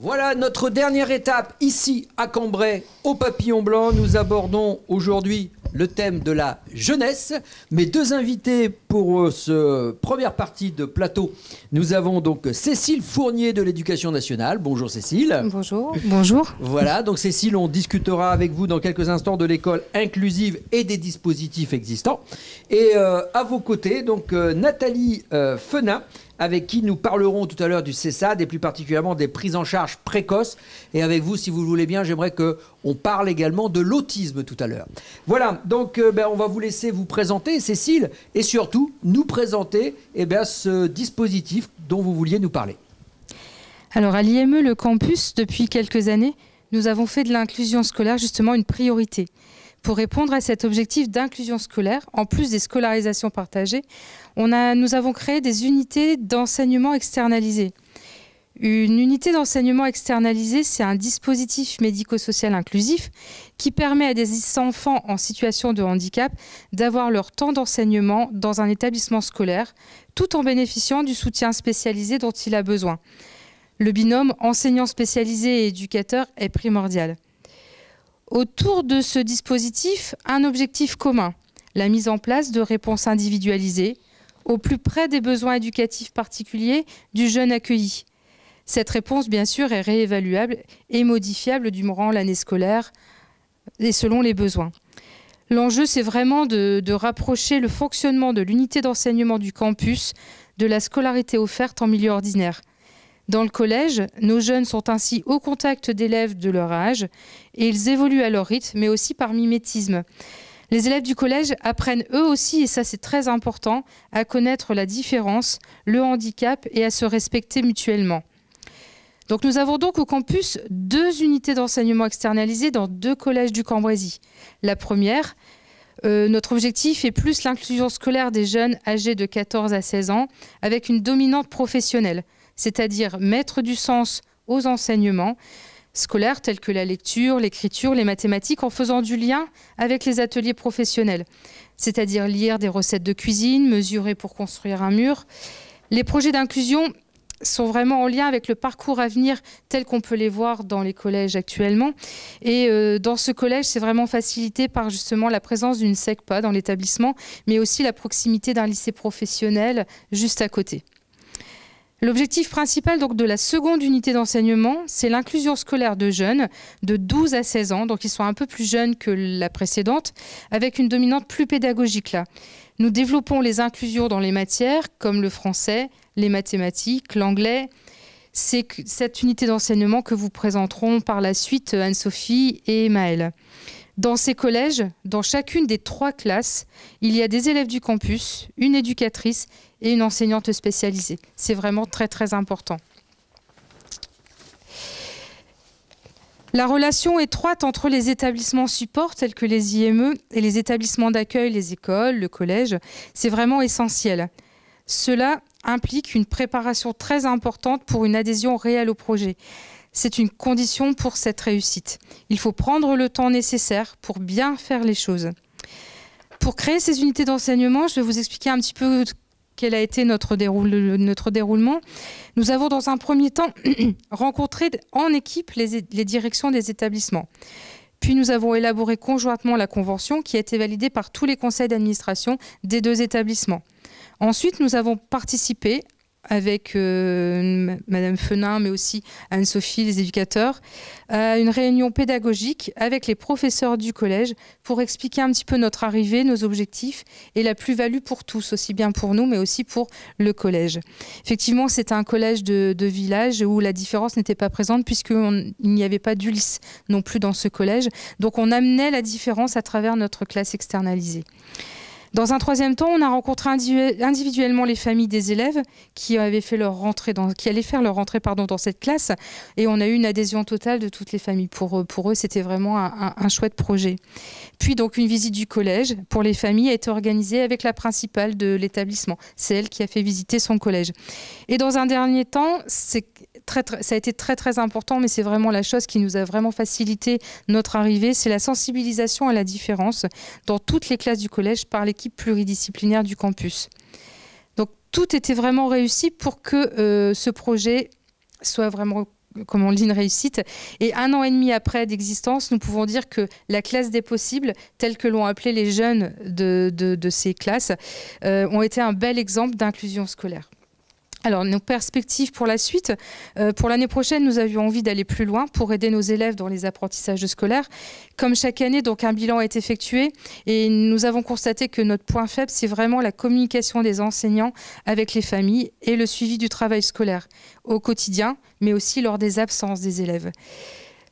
Voilà notre dernière étape ici à Cambrai, au Papillon Blanc. Nous abordons aujourd'hui le thème de la jeunesse. Mes deux invités pour ce première partie de plateau, nous avons donc Cécile Fournier de l'Éducation nationale. Bonjour Cécile. Bonjour. Bonjour. Voilà, donc Cécile, on discutera avec vous dans quelques instants de l'école inclusive et des dispositifs existants. Et à vos côtés, donc Nathalie Fenin, avec qui nous parlerons tout à l'heure du CESAD et plus particulièrement des prises en charge précoces. Et avec vous, si vous le voulez bien, j'aimerais qu'on parle également de l'autisme tout à l'heure. Voilà, donc on va vous laisser vous présenter, Cécile, et surtout nous présenter ce dispositif dont vous vouliez nous parler. Alors à l'IME, le campus, depuis quelques années, nous avons fait de l'inclusion scolaire justement une priorité. Pour répondre à cet objectif d'inclusion scolaire, en plus des scolarisations partagées, nous avons créé des unités d'enseignement externalisées. Une unité d'enseignement externalisée, c'est un dispositif médico-social inclusif qui permet à des enfants en situation de handicap d'avoir leur temps d'enseignement dans un établissement scolaire, tout en bénéficiant du soutien spécialisé dont il a besoin. Le binôme enseignant spécialisé et éducateur est primordial. Autour de ce dispositif, un objectif commun, la mise en place de réponses individualisées au plus près des besoins éducatifs particuliers du jeune accueilli. Cette réponse, bien sûr, est réévaluable et modifiable durant l'année scolaire et selon les besoins. L'enjeu, c'est vraiment de rapprocher le fonctionnement de l'unité d'enseignement du campus de la scolarité offerte en milieu ordinaire. Dans le collège, nos jeunes sont ainsi au contact d'élèves de leur âge et ils évoluent à leur rythme, mais aussi par mimétisme. Les élèves du collège apprennent eux aussi, et ça c'est très important, à connaître la différence, le handicap et à se respecter mutuellement. Donc nous avons donc au campus 2 unités d'enseignement externalisées dans 2 collèges du Cambrésis. La première, notre objectif est plus l'inclusion scolaire des jeunes âgés de 14 à 16 ans avec une dominante professionnelle, c'est-à-dire mettre du sens aux enseignements scolaires tels que la lecture, l'écriture, les mathématiques, en faisant du lien avec les ateliers professionnels, c'est-à-dire lire des recettes de cuisine, mesurer pour construire un mur. Les projets d'inclusion sont vraiment en lien avec le parcours à venir tel qu'on peut les voir dans les collèges actuellement. Et dans ce collège, c'est vraiment facilité par justement la présence d'une SECPA dans l'établissement, mais aussi la proximité d'un lycée professionnel juste à côté. L'objectif principal donc, de la seconde unité d'enseignement, c'est l'inclusion scolaire de jeunes de 12 à 16 ans, donc ils sont un peu plus jeunes que la précédente, avec une dominante plus pédagogique là. Nous développons les inclusions dans les matières comme le français, les mathématiques, l'anglais. C'est cette unité d'enseignement que vous présenteront par la suite Anne-Sophie et Maëlle. Dans ces collèges, dans chacune des 3 classes, il y a des élèves du campus, une éducatrice et une enseignante spécialisée. C'est vraiment très très important. La relation étroite entre les établissements supports tels que les IME et les établissements d'accueil, les écoles, le collège, c'est vraiment essentiel. Cela implique une préparation très importante pour une adhésion réelle au projet. C'est une condition pour cette réussite. Il faut prendre le temps nécessaire pour bien faire les choses. Pour créer ces unités d'enseignement, je vais vous expliquer un petit peu quel a été notre déroulement. Nous avons dans un premier temps rencontré en équipe les directions des établissements. Puis nous avons élaboré conjointement la convention qui a été validée par tous les conseils d'administration des 2 établissements. Ensuite, nous avons participé avec Madame Fenin, mais aussi Anne-Sophie, les éducateurs, à une réunion pédagogique avec les professeurs du collège pour expliquer un petit peu notre arrivée, nos objectifs et la plus-value pour tous, aussi bien pour nous, mais aussi pour le collège. Effectivement, c'est un collège de village où la différence n'était pas présente puisqu'il n'y avait pas d'ULIS non plus dans ce collège. Donc on amenait la différence à travers notre classe externalisée. Dans un troisième temps, on a rencontré individuellement les familles des élèves qui allaient faire leur rentrée dans cette classe, et on a eu une adhésion totale de toutes les familles. Pour eux, c'était vraiment un chouette projet. Puis donc une visite du collège pour les familles a été organisée avec la principale de l'établissement. C'est elle qui a fait visiter son collège. Et dans un dernier temps, ça a été très très important, mais c'est vraiment la chose qui nous a vraiment facilité notre arrivée, c'est la sensibilisation à la différence dans toutes les classes du collège par l'équipe pluridisciplinaire du campus. Donc tout était vraiment réussi pour que ce projet soit vraiment, comme on le dit, une réussite. Et 1 an et demi après d'existence, nous pouvons dire que la classe des possibles, telle que l'ont appelé les jeunes de ces classes, ont été un bel exemple d'inclusion scolaire. Alors, nos perspectives pour la suite. Pour l'année prochaine, nous avions envie d'aller plus loin pour aider nos élèves dans les apprentissages scolaires. Comme chaque année, donc, un bilan est effectué et nous avons constaté que notre point faible, c'est vraiment la communication des enseignants avec les familles et le suivi du travail scolaire au quotidien, mais aussi lors des absences des élèves.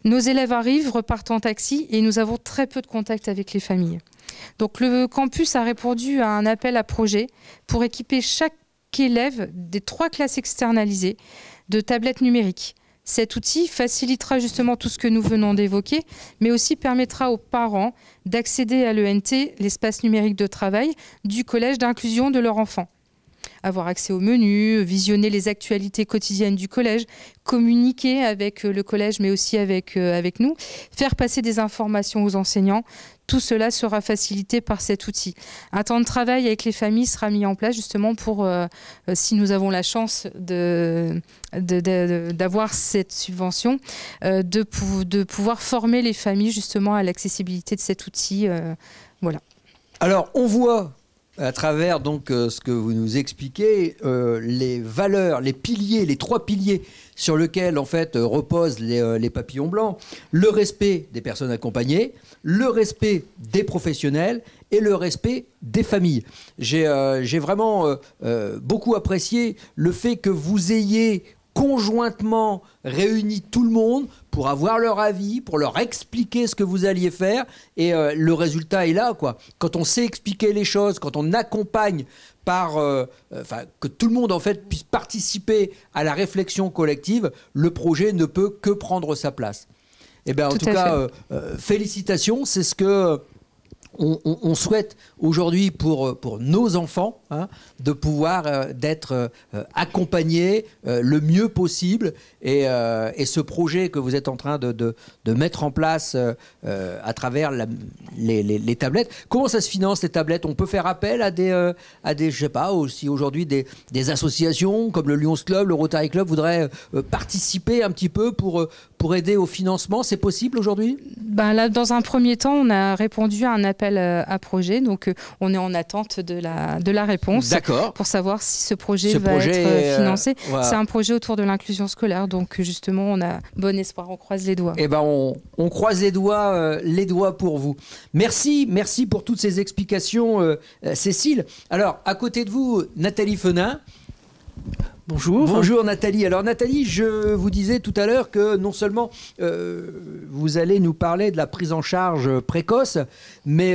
Nos élèves arrivent, repartent en taxi et nous avons très peu de contact avec les familles. Donc, le campus a répondu à un appel à projet pour équiper chaque élèves des 3 classes externalisées de tablettes numériques. Cet outil facilitera justement tout ce que nous venons d'évoquer, mais aussi permettra aux parents d'accéder à l'ENT, l'espace numérique de travail, du collège d'inclusion de leur enfant. Avoir accès au menu, visionner les actualités quotidiennes du collège, communiquer avec le collège, mais aussi avec nous, faire passer des informations aux enseignants. Tout cela sera facilité par cet outil. Un temps de travail avec les familles sera mis en place justement pour, si nous avons la chance d'avoir cette subvention, de pouvoir former les familles justement à l'accessibilité de cet outil. Voilà. Alors, on voit à travers donc ce que vous nous expliquez, les valeurs, les piliers, les 3 piliers sur lesquels en fait reposent les papillons blancs, le respect des personnes accompagnées, le respect des professionnels et le respect des familles. J'ai vraiment beaucoup apprécié le fait que vous ayez conjointement réuni tout le monde pour avoir leur avis, pour leur expliquer ce que vous alliez faire, et le résultat est là, quoi. Quand on sait expliquer les choses, quand on accompagne que tout le monde en fait puisse participer à la réflexion collective, le projet ne peut que prendre sa place. Et bien, en tout cas, félicitations, c'est ce que on souhaite aujourd'hui pour nos enfants, hein, de pouvoir d'être accompagnés le mieux possible, et ce projet que vous êtes en train de mettre en place à travers les tablettes. Comment ça se finance, les tablettes? On peut faire appel à des je sais pas, aussi aujourd'hui des associations comme le Lions Club, le Rotary Club voudraient participer un petit peu pour aider au financement. C'est possible aujourd'hui? Ben là, dans un premier temps, on a répondu à un appel à projet, donc on est en attente de la réponse pour savoir si ce projet va être financé. Voilà. C'est un projet autour de l'inclusion scolaire, donc justement on a bon espoir, on croise les doigts. Eh ben on croise les doigts pour vous. Merci pour toutes ces explications, Cécile. Alors à côté de vous, Nathalie Fenin. Bonjour. Bonjour Nathalie. Alors Nathalie, je vous disais tout à l'heure que non seulement vous allez nous parler de la prise en charge précoce, mais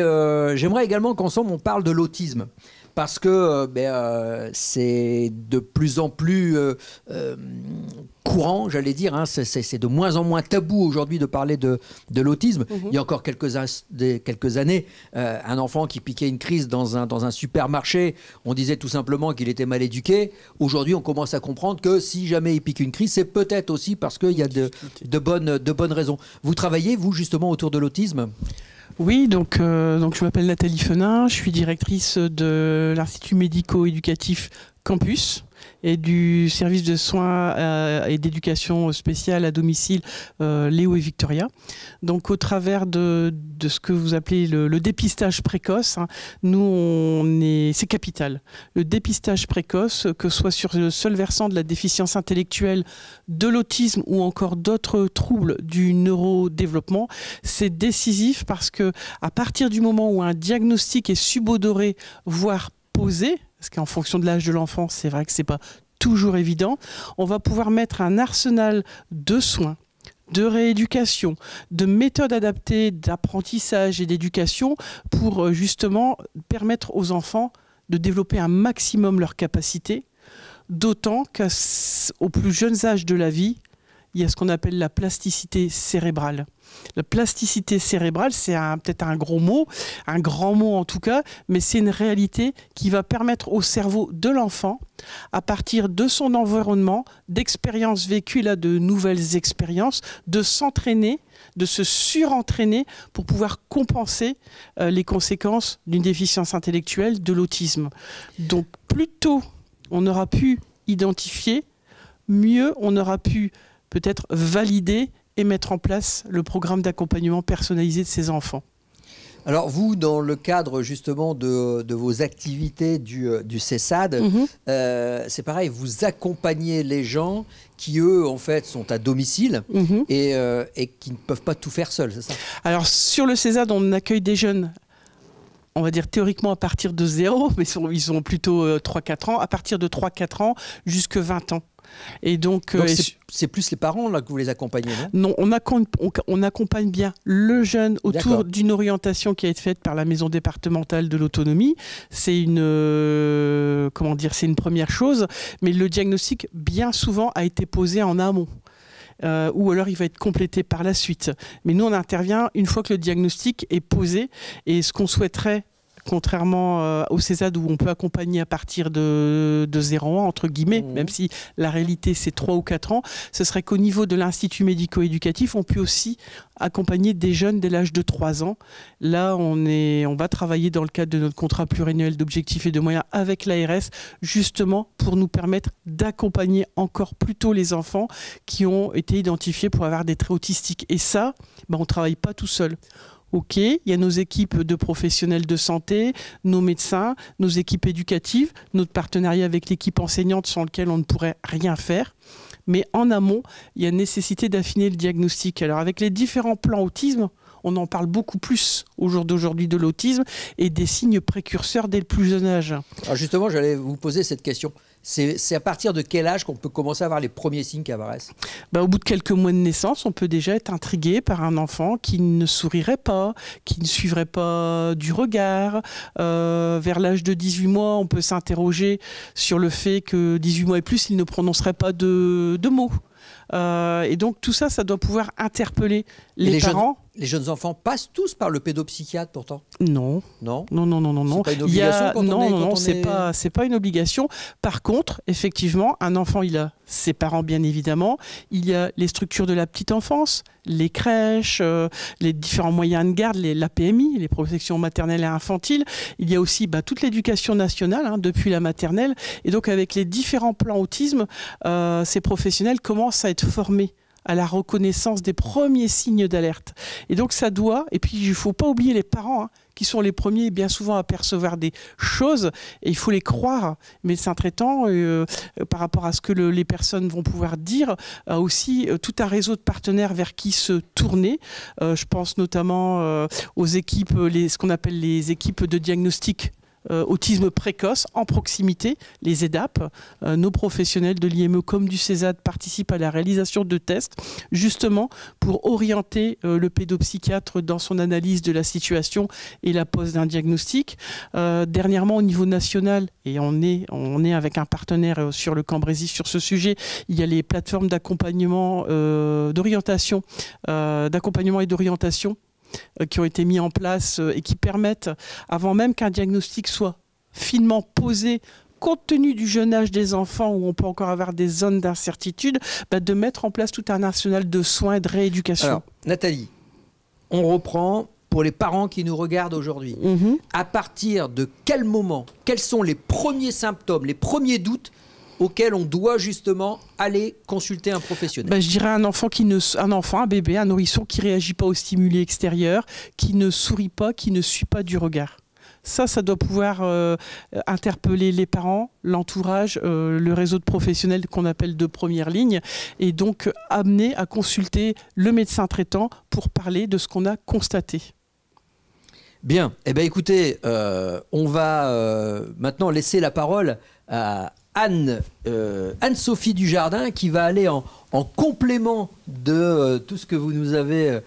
j'aimerais également qu'ensemble on parle de l'autisme. Parce que c'est de plus en plus courant, j'allais dire, hein, c'est de moins en moins tabou aujourd'hui de parler de l'autisme. Il y a encore quelques années, un enfant qui piquait une crise dans un supermarché, on disait tout simplement qu'il était mal éduqué. Aujourd'hui, on commence à comprendre que si jamais il pique une crise, c'est peut-être aussi parce qu'il y a de bonnes raisons. Vous travaillez, vous, justement, autour de l'autisme ? Oui, donc je m'appelle Nathalie Fenin, je suis directrice de l'Institut médico-éducatif Campus et du service de soins et d'éducation spéciale à domicile Léo et Victoria. Donc au travers de ce que vous appelez le dépistage précoce, hein, c'est capital. Le dépistage précoce, que ce soit sur le seul versant de la déficience intellectuelle, de l'autisme ou encore d'autres troubles du neurodéveloppement, c'est décisif parce que à partir du moment où un diagnostic est subodoré, voire posé, parce qu'en fonction de l'âge de l'enfant, c'est vrai que c'est pas toujours évident, on va pouvoir mettre un arsenal de soins de rééducation, de méthodes adaptées d'apprentissage et d'éducation pour justement permettre aux enfants de développer un maximum leurs capacités, d'autant qu'au plus jeunes âges de la vie, il y a ce qu'on appelle la plasticité cérébrale. La plasticité cérébrale, c'est peut-être un gros mot, un grand mot en tout cas, mais c'est une réalité qui va permettre au cerveau de l'enfant, à partir de son environnement, d'expériences vécues, là, de nouvelles expériences, de s'entraîner, de se surentraîner pour pouvoir compenser les conséquences d'une déficience intellectuelle, de l'autisme. Donc plus tôt on aura pu identifier, mieux on aura pu peut-être valider et mettre en place le programme d'accompagnement personnalisé de ces enfants. Alors vous, dans le cadre justement de vos activités du CESAD, c'est pareil, vous accompagnez les gens qui, eux, en fait, sont à domicile et qui ne peuvent pas tout faire seuls, c'est ça? Alors sur le CESAD, on accueille des jeunes, on va dire théoriquement à partir de 0, mais ils ont plutôt 3-4 ans, à partir de 3-4 ans jusqu'à 20 ans. Et donc c'est plus les parents là que vous les accompagnez, non? Non, on accompagne bien le jeune autour d'une orientation qui a été faite par la maison départementale de l'autonomie. C'est c'est une première chose, mais le diagnostic bien souvent a été posé en amont. Ou alors il va être complété par la suite. Mais nous, on intervient une fois que le diagnostic est posé. Et ce qu'on souhaiterait, contrairement au CESAD où on peut accompagner à partir de 0 ans, entre guillemets, même si la réalité c'est 3 ou 4 ans, ce serait qu'au niveau de l'Institut médico-éducatif, on peut aussi accompagner des jeunes dès l'âge de 3 ans. Là, on va travailler dans le cadre de notre contrat pluriannuel d'objectifs et de moyens avec l'ARS, justement pour nous permettre d'accompagner encore plus tôt les enfants qui ont été identifiés pour avoir des traits autistiques. Et ça, on ne travaille pas tout seul. Ok, il y a nos équipes de professionnels de santé, nos médecins, nos équipes éducatives, notre partenariat avec l'équipe enseignante sans lequel on ne pourrait rien faire. Mais en amont, il y a nécessité d'affiner le diagnostic. Alors avec les différents plans autisme, on en parle beaucoup plus au jour d'aujourd'hui de l'autisme et des signes précurseurs dès le plus jeune âge. Alors justement, j'allais vous poser cette question. C'est à partir de quel âge qu'on peut commencer à avoir les premiers signes qui apparaissent? Au bout de quelques mois de naissance, on peut déjà être intrigué par un enfant qui ne sourirait pas, qui ne suivrait pas du regard. Vers l'âge de 18 mois, on peut s'interroger sur le fait que 18 mois et plus, il ne prononcerait pas de mots. Et donc tout ça, ça doit pouvoir interpeller les parents. Les jeunes enfants passent tous par le pédopsychiatre pourtant? Non. Non. Non. C'est pas une obligation non, c'est pas une obligation. Par contre, effectivement, un enfant, il a ses parents bien évidemment. Il y a les structures de la petite enfance, les crèches, les différents moyens de garde, la PMI, les protections maternelles et infantiles. Il y a aussi toute l'éducation nationale depuis la maternelle. Et donc avec les différents plans autisme, ces professionnels commencent à être formés à la reconnaissance des premiers signes d'alerte. Et donc ça doit, et puis il ne faut pas oublier les parents, qui sont les premiers bien souvent à percevoir des choses, et il faut les croire. Médecin traitant, par rapport à ce que les personnes vont pouvoir dire, a aussi tout un réseau de partenaires vers qui se tourner. Je pense notamment aux équipes, ce qu'on appelle les équipes de diagnostic autisme précoce en proximité, les EDAP. Nos professionnels de l'IME comme du CESAD participent à la réalisation de tests justement pour orienter le pédopsychiatre dans son analyse de la situation et la pose d'un diagnostic. Dernièrement, au niveau national, et on est avec un partenaire sur le Cambrésis sur ce sujet, il y a les plateformes d'accompagnement d'accompagnement et d'orientation qui ont été mis en place et qui permettent, avant même qu'un diagnostic soit finement posé, compte tenu du jeune âge des enfants où on peut encore avoir des zones d'incertitude, de mettre en place tout un arsenal de soins et de rééducation. Alors, Nathalie, on reprend pour les parents qui nous regardent aujourd'hui. À partir de quel moment, quels sont les premiers symptômes, les premiers doutes auquel on doit justement aller consulter un professionnel? Je dirais un enfant, un bébé, un nourrisson qui ne réagit pas aux stimuli extérieurs, qui ne sourit pas, qui ne suit pas du regard. Ça doit pouvoir interpeller les parents, l'entourage, le réseau de professionnels qu'on appelle de première ligne, et donc amener à consulter le médecin traitant pour parler de ce qu'on a constaté. Bien, écoutez, on va maintenant laisser la parole à Anne-Sophie Dujardin qui va aller en complément de tout ce que vous nous avez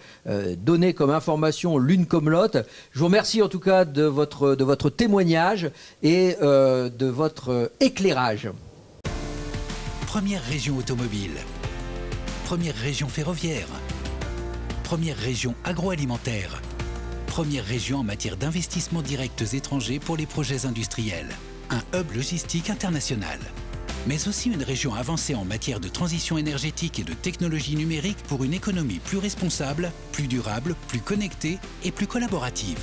donné comme information l'une comme l'autre. Je vous remercie en tout cas de votre témoignage et de votre éclairage. Première région automobile, première région ferroviaire, première région agroalimentaire, première région en matière d'investissements directs étrangers pour les projets industriels. Un hub logistique international, mais aussi une région avancée en matière de transition énergétique et de technologie numérique pour une économie plus responsable, plus durable, plus connectée et plus collaborative.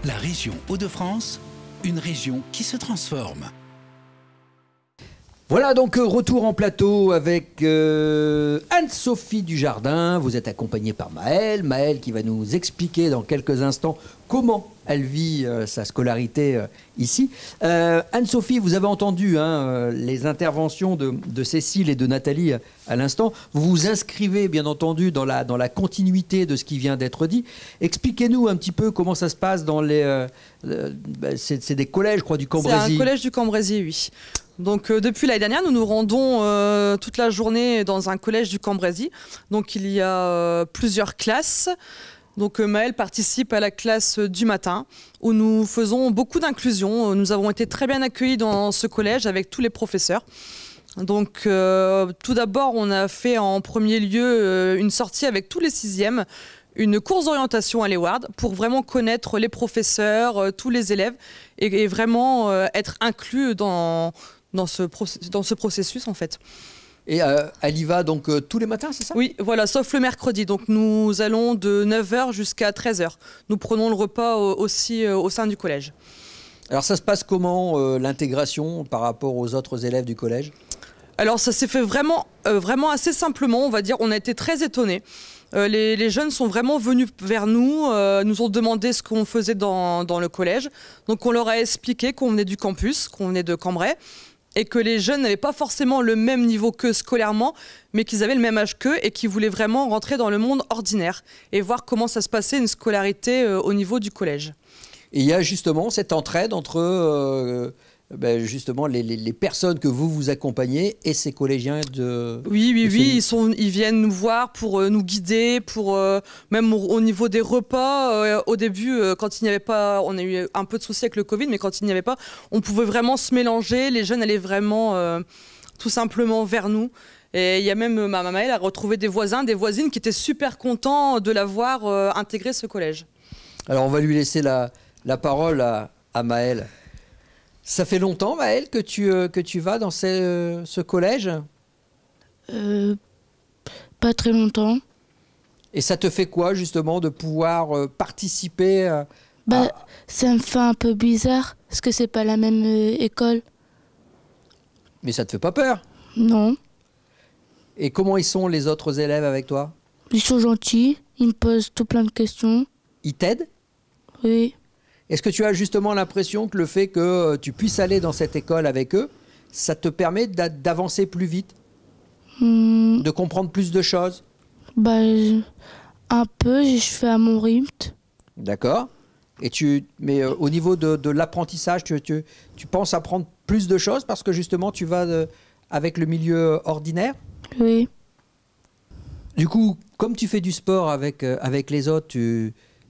La région Hauts-de-France, une région qui se transforme. Voilà donc retour en plateau avec Anne-Sophie Dujardin. Vous êtes accompagnée par Maëlle qui va nous expliquer dans quelques instants comment elle vit sa scolarité ici. Anne-Sophie, vous avez entendu les interventions de Cécile et de Nathalie à l'instant. Vous vous inscrivez bien entendu dans la continuité de ce qui vient d'être dit. Expliquez-nous un petit peu comment ça se passe dans les... c'est des collèges, je crois, du Cambrésis. C'est un collège du Cambrésis, oui. Donc depuis l'année dernière, nous nous rendons toute la journée dans un collège du Cambrésis. Donc il y a plusieurs classes. Donc Maëlle participe à la classe du matin où nous faisons beaucoup d'inclusion. Nous avons été très bien accueillis dans ce collège avec tous les professeurs. Donc tout d'abord, on a fait en premier lieu une sortie avec tous les 6e, une course d'orientation à l'Eward pour vraiment connaître les professeurs, tous les élèves et vraiment être inclus dans ce processus en fait. Et elle y va donc tous les matins, c'est ça? Oui, voilà, sauf le mercredi. Donc nous allons de 9h jusqu'à 13h. Nous prenons le repas aussi au sein du collège. Alors ça se passe comment l'intégration par rapport aux autres élèves du collège? Alors ça s'est fait vraiment assez simplement, on va dire. On a été très étonnés. Les jeunes sont vraiment venus vers nous, nous ont demandé ce qu'on faisait dans le collège. Donc on leur a expliqué qu'on venait du campus, qu'on venait de Cambrai, et que les jeunes n'avaient pas forcément le même niveau qu'eux scolairement, mais qu'ils avaient le même âge qu'eux et qu'ils voulaient vraiment rentrer dans le monde ordinaire et voir comment ça se passait une scolarité au niveau du collège. Et il y a justement cette entraide entre justement les personnes que vous accompagnez et ces collégiens de... Oui, ils viennent nous voir pour nous guider, pour même au niveau des repas. Au début, quand il n'y avait pas, on a eu un peu de soucis avec le Covid, mais quand il n'y avait pas, on pouvait vraiment se mélanger. Les jeunes allaient vraiment tout simplement vers nous. Et il y a même ma maman, elle a retrouvé des voisins, des voisines qui étaient super contents de l'avoir intégré ce collège. Alors on va lui laisser la parole à Maëlle. Ça fait longtemps, Maëlle, que tu vas dans ce collège? Pas très longtemps. Et ça te fait quoi, justement, de pouvoir participer Ça me fait un peu bizarre, parce que c'est pas la même école. Mais ça te fait pas peur? Non. Et comment ils sont, les autres élèves, avec toi? Ils sont gentils, ils me posent tout plein de questions. Ils t'aident? Oui. Est-ce que tu as justement l'impression que le fait que tu puisses aller dans cette école avec eux, ça te permet d'avancer plus vite? De comprendre plus de choses? Un peu, je fais à mon rythme. D'accord. Mais au niveau de l'apprentissage, tu penses apprendre plus de choses parce que justement tu vas avec le milieu ordinaire? Oui. Du coup, comme tu fais du sport avec les autres,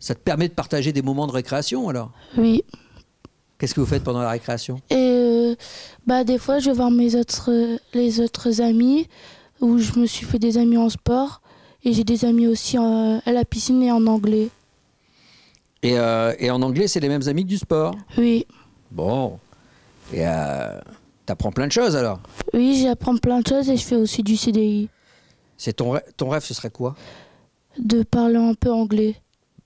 ça te permet de partager des moments de récréation alors? Oui. Qu'est-ce que vous faites pendant la récréation? Et des fois, je vais voir les autres amis, où je me suis fait des amis en sport. Et j'ai des amis aussi à la piscine et en anglais. Et en anglais, c'est les mêmes amis que du sport? Oui. Bon. Et t'apprends plein de choses alors? Oui, j'apprends plein de choses et je fais aussi du CDI. C'est ton rêve, ce serait quoi? De parler un peu anglais.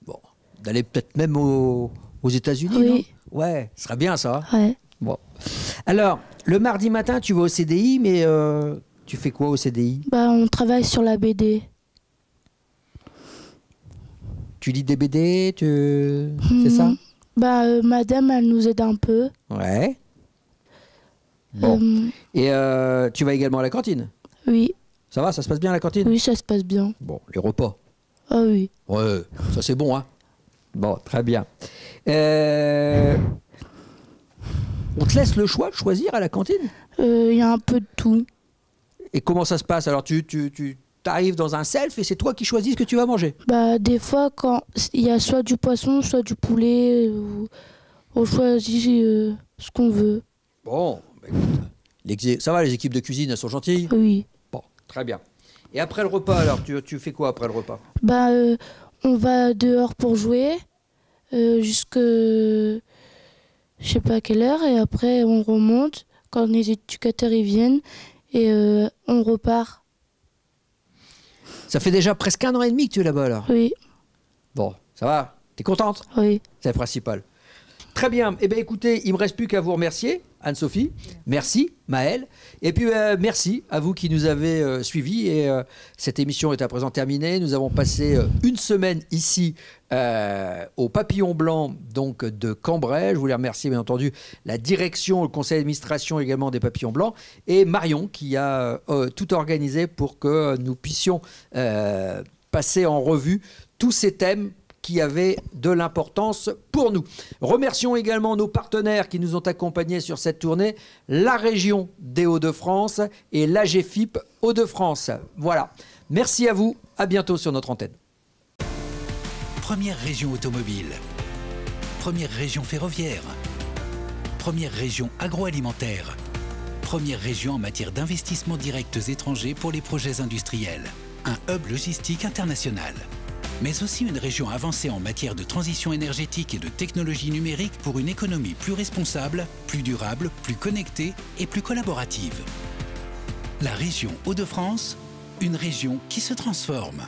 Bon. D'aller peut-être même aux États-Unis, oui. Non? Ouais, ce serait bien ça. Ouais. Bon. Alors, le mardi matin, tu vas au CDI, mais tu fais quoi au CDI? On travaille sur la BD. Tu lis des BD, c'est ça? Madame, elle nous aide un peu. Ouais. Bon. Et tu vas également à la cantine? Oui. Ça va, ça se passe bien à la cantine? Oui, ça se passe bien. Bon, les repas? Ah oui. Ouais, ça c'est bon, hein? Bon, très bien. On te laisse le choix de choisir à la cantine? Il y a un peu de tout. Et comment ça se passe? Alors tu arrives dans un self et c'est toi qui choisis ce que tu vas manger? Bah, des fois, quand il y a soit du poisson, soit du poulet, on choisit ce qu'on veut. Bon, bah écoute, ça va, les équipes de cuisine, elles sont gentilles? Oui. Bon, très bien. Et après le repas, alors, tu fais quoi après le repas? Bah, on va dehors pour jouer jusque je sais pas à quelle heure, et après on remonte quand les éducateurs y viennent et on repart. Ça fait déjà presque 1 an et demi que tu es là-bas, alors? Oui. Bon, ça va? T'es contente? Oui. C'est le principal. Très bien. Eh bien, écoutez, il ne me reste plus qu'à vous remercier, Anne-Sophie. Merci, Maëlle. Et puis, merci à vous qui nous avez suivis. Et cette émission est à présent terminée. Nous avons passé une semaine ici au Papillon Blanc donc, de Cambrai. Je voulais remercier, bien entendu, la direction, le conseil d'administration également des Papillons Blancs. Et Marion qui a tout organisé pour que nous puissions passer en revue tous ces thèmes qui avaient de l'importance pour nous. Remercions également nos partenaires qui nous ont accompagnés sur cette tournée, la région des Hauts-de-France et l'AGFIP Hauts-de-France. Voilà. Merci à vous. À bientôt sur notre antenne. Première région automobile. Première région ferroviaire. Première région agroalimentaire. Première région en matière d'investissements directs étrangers pour les projets industriels. Un hub logistique international. Mais aussi une région avancée en matière de transition énergétique et de technologie numérique pour une économie plus responsable, plus durable, plus connectée et plus collaborative. La région Hauts-de-France, une région qui se transforme.